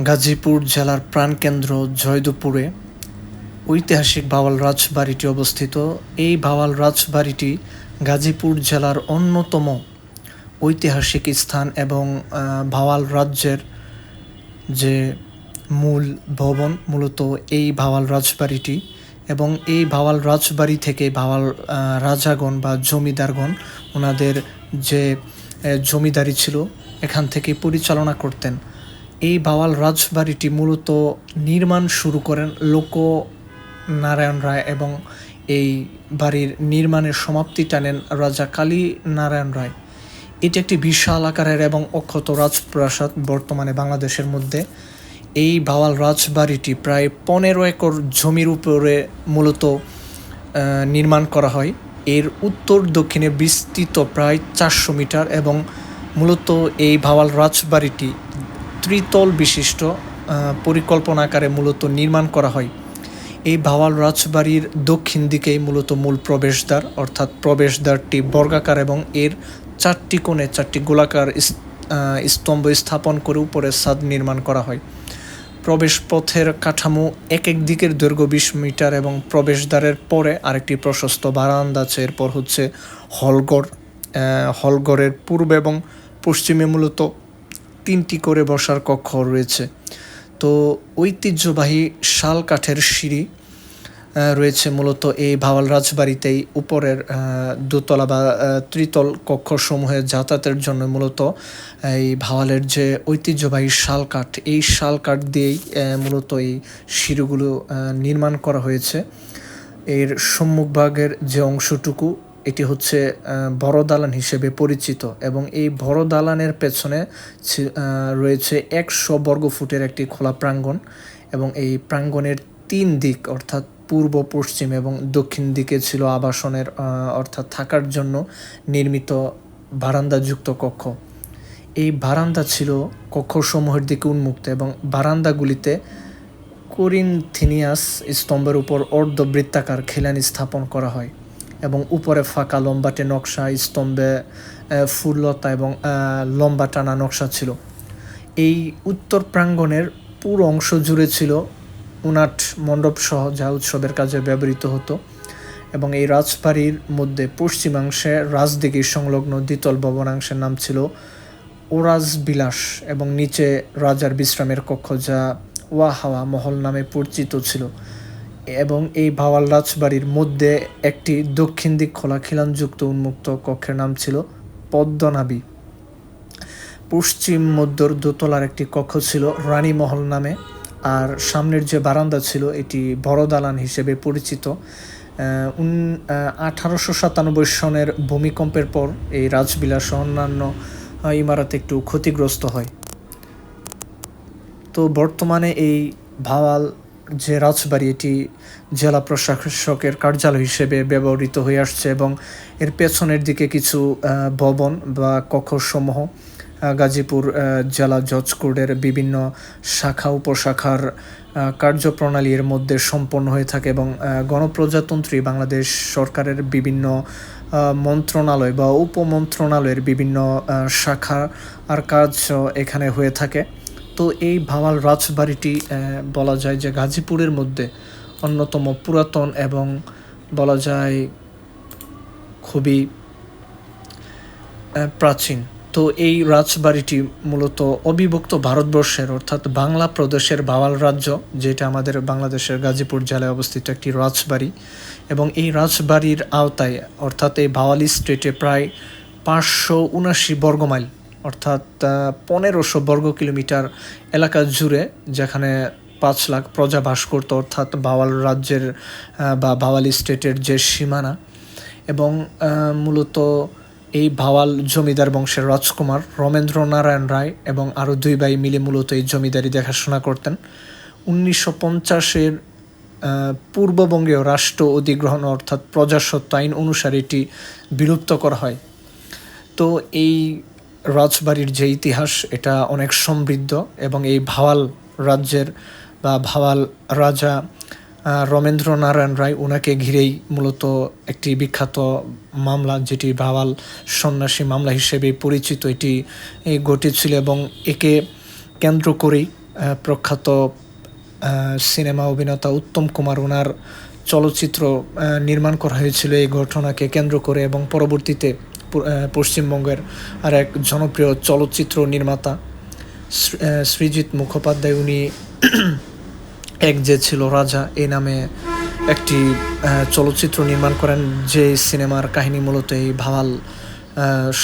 গাজীপুর জেলার প্রাণকেন্দ্র জয়দেবপুরে ঐতিহাসিক ভাওয়াল রাজবাড়িটি অবস্থিত। এই ভাওয়াল রাজবাড়িটি গাজীপুর জেলার অন্যতম ঐতিহাসিক স্থান এবং ভাওয়াল রাজ্যের যে মূল ভবন মূলত এই ভাওয়াল রাজবাড়িটি। এবং এই ভাওয়াল রাজবাড়ি থেকে ভাওয়াল রাজাগণ বা জমিদারগণ ওনাদের যে জমিদারি ছিল এখান থেকে পরিচালনা করতেন। এই ভাওয়াল রাজবাড়িটি মূলত নির্মাণ শুরু করেন লোকনারায়ণ রায় এবং এই বাড়ির নির্মাণের সমাপ্তি টানেন রাজা কালী নারায়ণ রায়। এটি একটি বিশাল আকারের এবং অক্ষত রাজপ্রাসাদ বর্তমানে বাংলাদেশের মধ্যে। এই ভাওয়াল রাজবাড়িটি প্রায় 15 একর জমির উপরে মূলত নির্মাণ করা হয়। এর উত্তর দক্ষিণে বিস্তৃত প্রায় 400 মিটার এবং মূলত এই ভাওয়াল রাজবাড়িটি ত্রিতল বিশিষ্ট পরিকল্পনা আকারে মূলত নির্মাণ করা হয়। এই ভাওয়াল রাজবাড়ির দক্ষিণ দিকেই মূলত মূল প্রবেশদ্বার, অর্থাৎ প্রবেশদ্বারটি বর্গাকার এবং এর 4টি কোণে 4টি গোলাকার স্তম্ভ স্থাপন করে উপরে ছাদ নির্মাণ করা হয়। প্রবেশ পথের কাঠামো এক দিকের দৈর্ঘ্য 20 মিটার এবং প্রবেশদ্বারের পরে আরেকটি প্রশস্ত বারান্দা আছে। এরপর হচ্ছে হলঘর। হলঘরের পূর্ব এবং পশ্চিমে মূলত 3টি করে বসার কক্ষ রয়েছে। তো ঐতিহ্যবাহী শাল কাঠের সিঁড়ি রয়েছে মূলত এই ভাওয়াল রাজবাড়িতেই। উপরের দোতলা বা ত্রিতল কক্ষসমূহে যাতায়াতের জন্য মূলত এই ভাওয়ালের যে ঐতিহ্যবাহী শাল কাঠ, এই শাল কাঠ দিয়েই মূলত এই সিঁড়িগুলো নির্মাণ করা হয়েছে। এর সম্মুখভাগের যে অংশটুকু এটি হচ্ছে বড় দালান হিসেবে পরিচিত এবং এই বড় দালানের পেছনে রয়েছে 100 বর্গফুটের একটি খোলা প্রাঙ্গণ এবং এই প্রাঙ্গণের 3 দিক অর্থাৎ পূর্ব, পশ্চিম এবং দক্ষিণ দিকে ছিল আবাসনের অর্থাৎ থাকার জন্য নির্মিত বারান্দাযুক্ত কক্ষ। এই বারান্দা ছিল কক্ষসমূহের দিকে উন্মুক্ত এবং বারান্দাগুলিতে করিন্থিয়াস স্তম্ভের উপর অর্ধবৃত্তাকার খিলানি স্থাপন করা হয় এবং উপরে ফাঁকা লম্বাটে নকশা, স্তম্ভে ফুললতা এবং লম্বা টানা নকশা ছিল। এই উত্তর প্রাঙ্গণের পুরো অংশ জুড়ে ছিল 59 মণ্ডপ সহ যা উৎসবের কাজে ব্যবহৃত হতো এবং এই রাজবাড়ির মধ্যে পশ্চিমাংশে রাজদিঘির সংলগ্ন দ্বিতল ভবনাংশের নাম ছিল ওরাজবিলাস এবং নিচে রাজার বিশ্রামের কক্ষ যা ওয়াহাওয়া মহল নামে পরিচিত ছিল। এবং এই ভাওয়াল রাজবাড়ির মধ্যে একটি দক্ষিণ দিক খোলা খিলানযুক্ত উন্মুক্ত কক্ষের নাম ছিল পদ্মনাভী। পশ্চিম মধ্যর দোতলার একটি কক্ষ ছিল রানী মহল নামে। আর সামনের যে বারান্দা ছিল এটি বড় দালান হিসেবে পরিচিত। 1897 সনের ভূমিকম্পের পর এই রাজবিলাস অন্যান্য ইমারত একটু ক্ষতিগ্রস্ত হয়। তো বর্তমানে এই ভাওয়াল যে রাজবাড়ি এটি জেলা প্রশাসকের কার্যালয় হিসেবে ব্যবহৃত হয়ে আসছে এবং এর পেছনের দিকে কিছু ভবন বা কক্ষসমূহ গাজীপুর জেলা জজ কোর্টের বিভিন্ন শাখা উপশাখার কার্যপ্রণালী এর মধ্যে সম্পন্ন হয়ে থাকে এবং গণপ্রজাতন্ত্রী বাংলাদেশ সরকারের বিভিন্ন মন্ত্রণালয় বা উপমন্ত্রণালয়ের বিভিন্ন শাখা আর কাজ এখানে হয়ে থাকে। তো এই ভাওয়াল রাজবাড়িটি বলা যায় যে গাজীপুরের মধ্যে অন্যতম পুরাতন এবং বলা যায় খুবই প্রাচীন। তো এই রাজবাড়িটি মূলত অবিভক্ত ভারতবর্ষের অর্থাৎ বাংলা প্রদেশের ভাওয়াল রাজ্য, যেটা আমাদের বাংলাদেশের গাজীপুর জেলায় অবস্থিত একটি রাজবাড়ি এবং এই রাজবাড়ির আওতায় অর্থাৎ এই ভাওয়াল স্টেটে প্রায় 579 বর্গমাইল অর্থাৎ 1500 বর্গ কিলোমিটার এলাকা জুড়ে, যেখানে 5 লাখ প্রজা বাস করত অর্থাৎ ভাওয়াল রাজ্যের বা ভাওয়াল স্টেটের যে সীমানা। এবং মূলত এই ভাওয়াল জমিদার বংশের রাজকুমার রমেন্দ্র নারায়ণ রায় এবং আরও 2 ভাই মিলে মূলত এই জমিদারি দেখাশোনা করতেন। 1950-এর পূর্ববঙ্গীয় রাষ্ট্র অধিগ্রহণ অর্থাৎ প্রজাস্বত্ব আইন অনুসারে এটি বিলুপ্ত করা হয়। তো এই রাজবাড়ির যে ইতিহাস এটা অনেক সমৃদ্ধ এবং এই ভাওয়াল রাজ্যের বা ভাওয়াল রাজা রমেন্দ্র নারায়ণ রায় ওনাকে ঘিরেই মূলত একটি বিখ্যাত মামলা, যেটি ভাওয়াল সন্ন্যাসী মামলা হিসেবে পরিচিত, এটি ঘটেছিল এবং একে কেন্দ্র করেই প্রখ্যাত সিনেমা অভিনেতা উত্তম কুমার, ওনার চলচ্চিত্র নির্মাণ করা হয়েছিল এই ঘটনাকে কেন্দ্র করে, এবং পরবর্তীতে পশ্চিমবঙ্গের আর এক জনপ্রিয় চলচ্চিত্র নির্মাতা সৃজিত মুখোপাধ্যায়, উনি এক যে ছিল রাজা এই নামে একটি চলচ্চিত্র নির্মাণ করেন, যে সিনেমার কাহিনী মূলত এই ভাওয়াল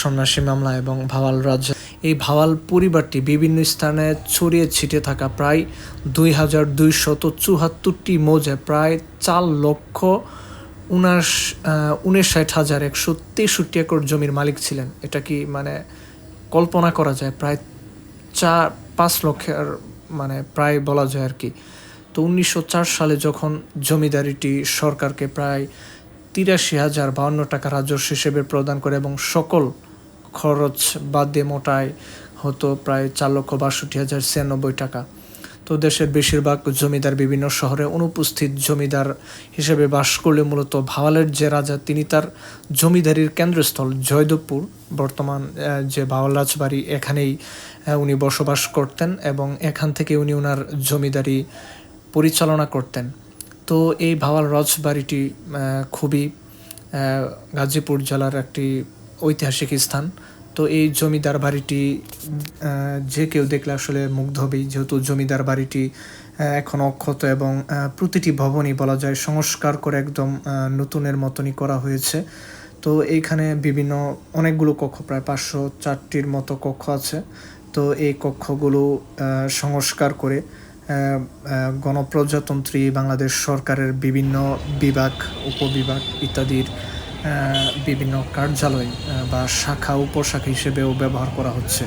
সন্ন্যাসী মামলা এবং ভাওয়াল রাজা। এই ভাওয়াল পরিবারটি বিভিন্ন স্থানে ছড়িয়ে ছিটে থাকা প্রায় 2274টি মৌজায় প্রায় 4,59,163 একর জমির মালিক ছিলেন। এটা কি মানে কল্পনা করা যায়? প্রায় 4-5 লক্ষের মানে প্রায় বলা যায় আর কি। তো 1904 সালে যখন জমিদারিটি সরকারকে প্রায় 83,052 টাকা রাজস্ব হিসেবে প্রদান করে এবং সকল খরচ বাদ দিয়ে মোটায় হতো প্রায় 4,62,096 টাকা। তো দেশের বেশিরভাগ জমিদার বিভিন্ন শহরে অনুপস্থিত জমিদার হিসেবে বাস করলে মূলত ভাওয়ালের যে রাজা, তিনি তার জমিদারির কেন্দ্রস্থল জয়দেবপুর, বর্তমান যে ভাওয়াল রাজবাড়ি, এখানেই উনি বসবাস করতেন এবং এখান থেকে উনি ওনার জমিদারি পরিচালনা করতেন। তো এই ভাওয়াল রাজবাড়িটি খুবই গাজীপুর জেলার একটি ঐতিহাসিক স্থান। তো এই জমিদার বাড়িটি যে কেউ দেখলে আসলে মুগ্ধ হবেই, যেহেতু জমিদার বাড়িটি এখন অক্ষত এবং প্রতিটি ভবনই বলা যায় সংস্কার করে একদম নতুনের মতনই করা হয়েছে। তো এইখানে বিভিন্ন অনেকগুলো কক্ষ, প্রায় 504টির মতো কক্ষ আছে। তো এই কক্ষগুলো সংস্কার করে গণপ্রজাতন্ত্রী বাংলাদেশ সরকারের বিভিন্ন বিভাগ, উপবিভাগ ইত্যাদির বিভিন্ন কার্যালয় বা শাখা উপশাখা হিসেবেও ব্যবহার করা হচ্ছে।